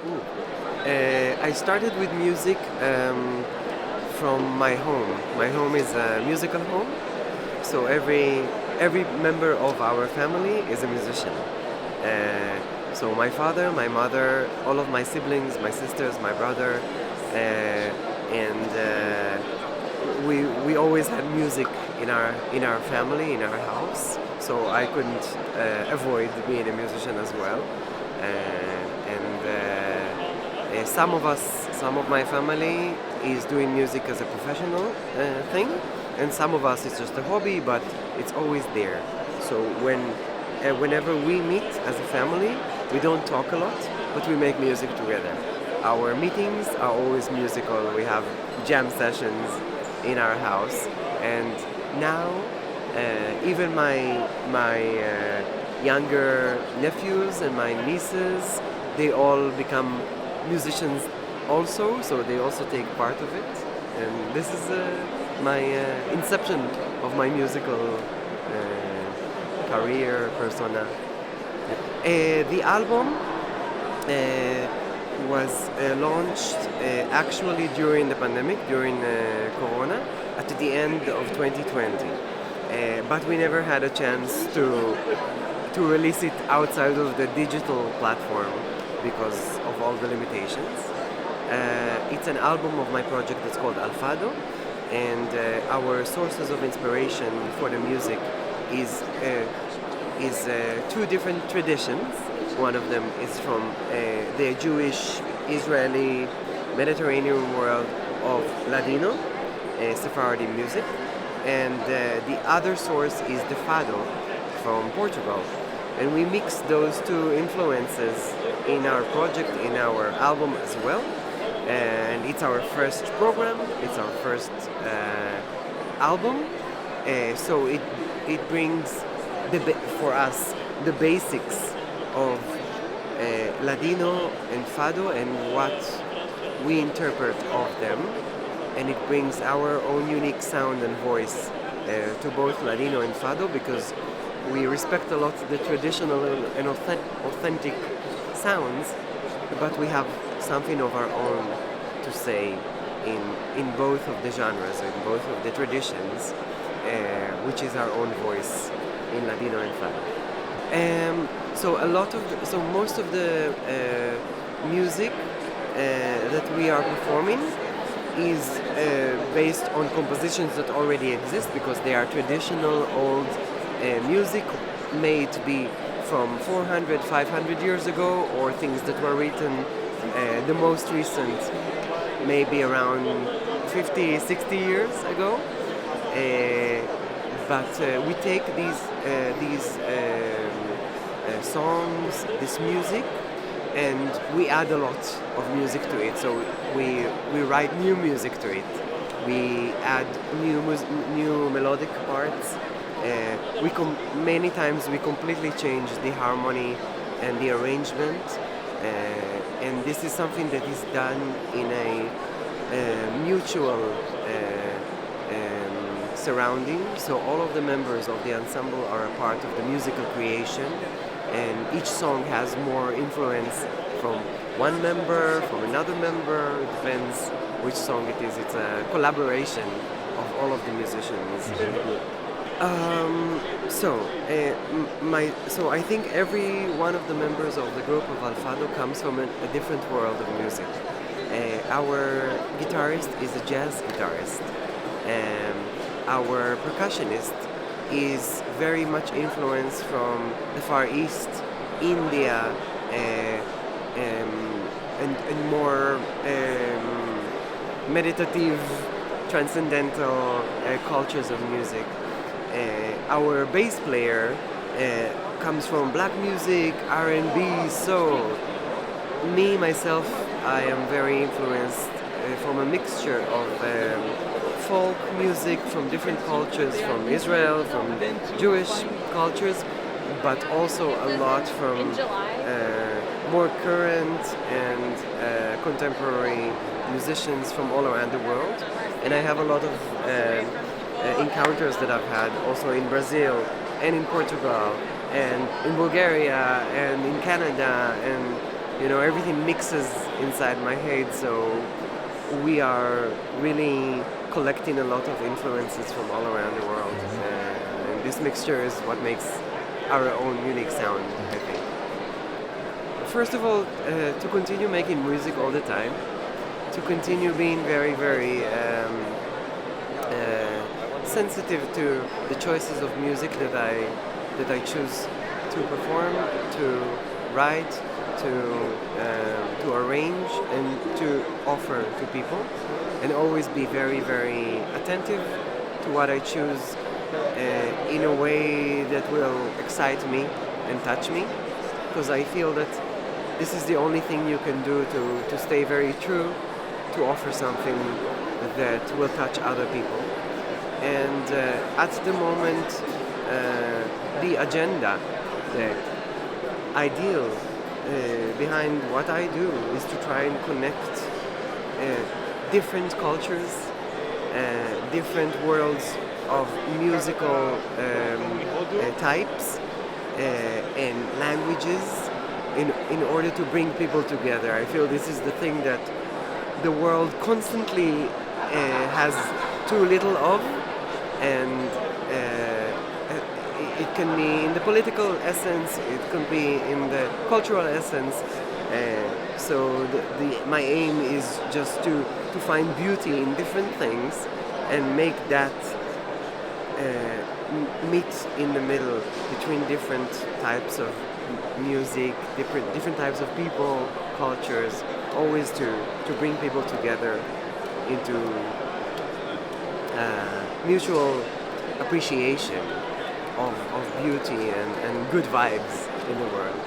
I started with music from my home. My home is a musical home, so every member of our family is a musician. So my father, my mother, all of my siblings, my sisters, my brother, and we always had music in our family, in our house. So I couldn't avoid being a musician as well. Some of my family is doing music as a professional thing, and some of us is just a hobby, but it's always there. So whenever we meet as a family, we don't talk a lot, but we make music together. Our meetings are always musical. We have jam sessions in our house, and now even my younger nephews and my nieces, they all become musicians also, so they also take part of it. And this is my inception of my musical career, persona. The album was launched actually during the pandemic, during Corona, at the end of 2020. But we never had a chance to release it outside of the digital platform because of all the limitations. It's an album of my project that's called Alfado, and our sources of inspiration for the music is two different traditions. One of them is from the Jewish, Israeli, Mediterranean world of Ladino, Sephardi music, and the other source is the fado from Portugal. And we mix those two influences in our project, in our album as well. And it's our first program, it's our first album. So it brings for us the basics of Ladino and fado and what we interpret of them. And it brings our own unique sound and voice to both Ladino and fado, because we respect a lot the traditional and authentic sounds, but we have something of our own to say in both of the genres, in both of the traditions, which is our own voice in Ladino and fado. So most of the music that we are performing is based on compositions that already exist, because they are traditional old music made to be from 400, 500 years ago, or things that were written the most recent, maybe around 50, 60 years ago. But we take these songs, this music, and we add a lot of music to it. So we write new music to it. We add new melodic parts. Many times we completely change the harmony and the arrangement, and this is something that is done in a mutual surrounding. So all of the members of the ensemble are a part of the musical creation, and each song has more influence from one member, from another member. It depends which song it is. It's a collaboration of all of the musicians. So I think every one of the members of the group of Alfado comes from a different world of music. Our guitarist is a jazz guitarist. Our percussionist is very much influenced from the Far East, India, and more meditative, transcendental cultures of music. Our bass player comes from black music, R&B, soul. Me, myself, I am very influenced from a mixture of folk music from different cultures, from Israel, from Jewish cultures, but also a lot from more current and contemporary musicians from all around the world. And I have a lot of encounters that I've had also in Brazil and in Portugal and in Bulgaria and in Canada and everything mixes inside my head, so we are really collecting a lot of influences from all around the world. And this mixture is what makes our own unique sound, I think. First of all, to continue making music all the time, to continue being very, very sensitive to the choices of music that I choose to perform, to write, to arrange, and to offer to people, and always be very, very attentive to what I choose in a way that will excite me and touch me, because I feel that this is the only thing you can do to stay very true, to offer something that will touch other people. And at the moment, the agenda, the ideal behind what I do is to try and connect different cultures, different worlds of musical types and languages in order to bring people together. I feel this is the thing that the world constantly has too little of, and it can be in the political essence, it can be in the cultural essence. So my aim is just to find beauty in different things and make that meet in the middle between different types of music, different types of people, cultures, always to bring people together into mutual appreciation of beauty and good vibes in the world.